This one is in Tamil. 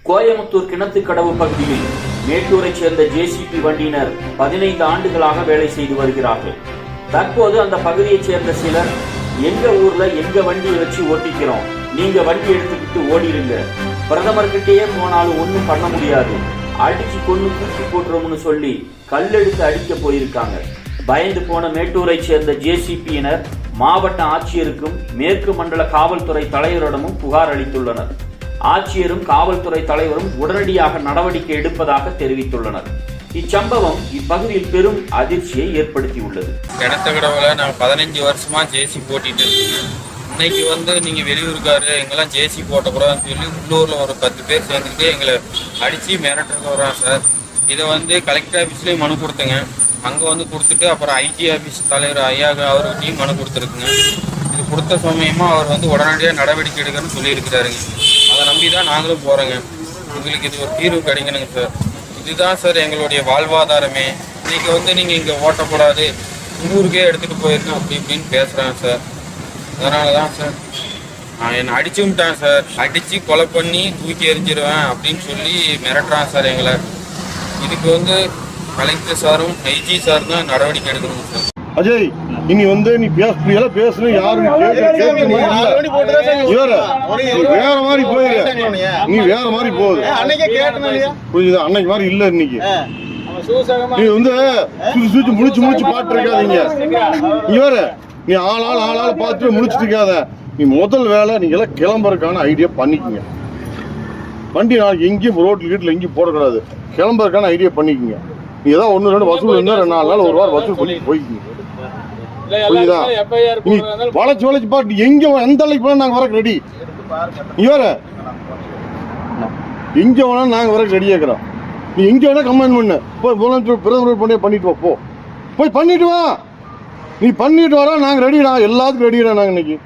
கோயமுத்தூர் கிணத்துக்கடவு பகுதியில் மேட்டூரைச் சேர்ந்த ஜேசிபி வண்டியினர் 15 ஆண்டுகளாக வேலை செய்து வருகிறார்கள். தற்போது அந்த பகுதியைச் சேர்ந்த சிலர் எங்க ஊர்ல எங்க வண்டியை வச்சு ஓட்டிக்கிறோம், நீங்க வண்டி எடுத்துக்கிட்டு ஓடிடுங்க, பிரதமர்கிட்டயே போனாலும் ஒன்றும் பண்ண முடியாது, அடிச்சு கொண்டு தூக்கி போட்டுரும்னு சொல்லி கல்லெடுத்து அடிக்க போயிருக்காங்க. பயந்து போன மேட்டூரை சேர்ந்த ஜேசிபியினர் மாவட்ட ஆட்சியருக்கும் மேற்கு மண்டல காவல்துறை தலைவரிடமும் புகார் அளித்துள்ளனர். ஆட்சியரும் காவல்துறை தலைவரும் உடனடியாக நடவடிக்கை எடுப்பதாக தெரிவித்துள்ளனர். இச்சம்பவம் இப்பகுதியில் பெரும் அதிர்ச்சியை ஏற்படுத்தியுள்ளது. கிணத்துக்கடவுல நாங்கள் 15 வருஷமா ஜேசி போட்டிட்டு இருக்கோம். இன்னைக்கு நீங்க வெளியூருக்காரு எங்கெல்லாம் ஜேசி போட்டக்கூடாதுன்னு சொல்லி உள்ளூர்ல ஒரு 10 பேர் சேர்ந்துக்கிட்டு எங்களை அடிச்சு மிரட்டுறதுக்கு வர்றான் சார். இதை கலெக்டர் ஆஃபீஸ்லேயும் மனு கொடுத்துங்க. அங்கே கொடுத்துட்டு அப்புறம் ஐஜி ஆஃபீஸ் தலைவர் ஐயா அவர்கிட்டையும் மனு கொடுத்துருக்குங்க. இது கொடுத்த சமயமாக அவர் உடனடியாக நடவடிக்கை எடுக்கணும்னு சொல்லியிருக்கிறாருங்க. அதை நம்பி தான் நாங்களும் போகிறோங்க. எங்களுக்கு இது ஒரு தீர்வு கிடைக்கணுங்க சார். இதுதான் சார் எங்களுடைய வாழ்வாதாரமே. இன்னைக்கு நீங்கள் இங்கே ஓட்டக்கூடாது, ஊருக்கே எடுத்துகிட்டு போயிருக்கேன் அப்படி இப்படின்னு பேசுகிறாங்க சார். அதனால தான் சார் என்னை அடிச்சு விட்டான் சார். அடித்து கொலை பண்ணி தூக்கி எரிஞ்சிருவேன் அப்படின்னு சொல்லி மிரட்டுறான் சார் எங்களை. இதுக்கு கலெக்டர் சாரும் ஐஜி சார் தான் நடவடிக்கை எடுக்கணும் சார். அஜய், இனி நீ பேசணும், யாரும் வேற மாதிரி போயிரு, நீ வேற மாதிரி போகுது. புரியுதா? அன்னைக்கு மாதிரி இல்ல. இன்னைக்கு நீ சுத்தி முடிச்சு பாட்டு இருக்காதீங்க. நீ வேற நீ ஆளாள் பார்த்துட்டு முடிச்சுட்டு இருக்காத. நீ முதல் வேலை நீங்க எல்லாம் கிளம்புறதுக்கான ஐடியா பண்ணிக்கங்க. வண்டி நாளைக்கு எங்கேயும் ரோட்ல வீட்டுல எங்கேயும் போடக்கூடாது. கிளம்புறதுக்கான ஐடியா பண்ணிக்கங்க. நீ ஏதாவது 1-2 வசூல் இருந்தா 2 நாள் ஒரு வாரம் வசூல் பண்ணி போய்க்குங்க. புரியுதா? நீ வளைச்சு பாட்டு எங்க எந்த அளவுக்கு போனா நாங்க வரக்கு ரெடி. நீ வேற எங்க வேணா நாங்க வரக்கு ரெடியா இருக்கிறோம். நீ எங்க வேணா கமெண்ட் பண்ணு. போய் பிரதமர் பண்ணிட்டு வா. போய் பண்ணிட்டு வா. நீ பண்ணிட்டு வரா, நாங்க ரெடிடா, எல்லாத்துக்கும் ரெடிடா நாங்க இன்னைக்கு.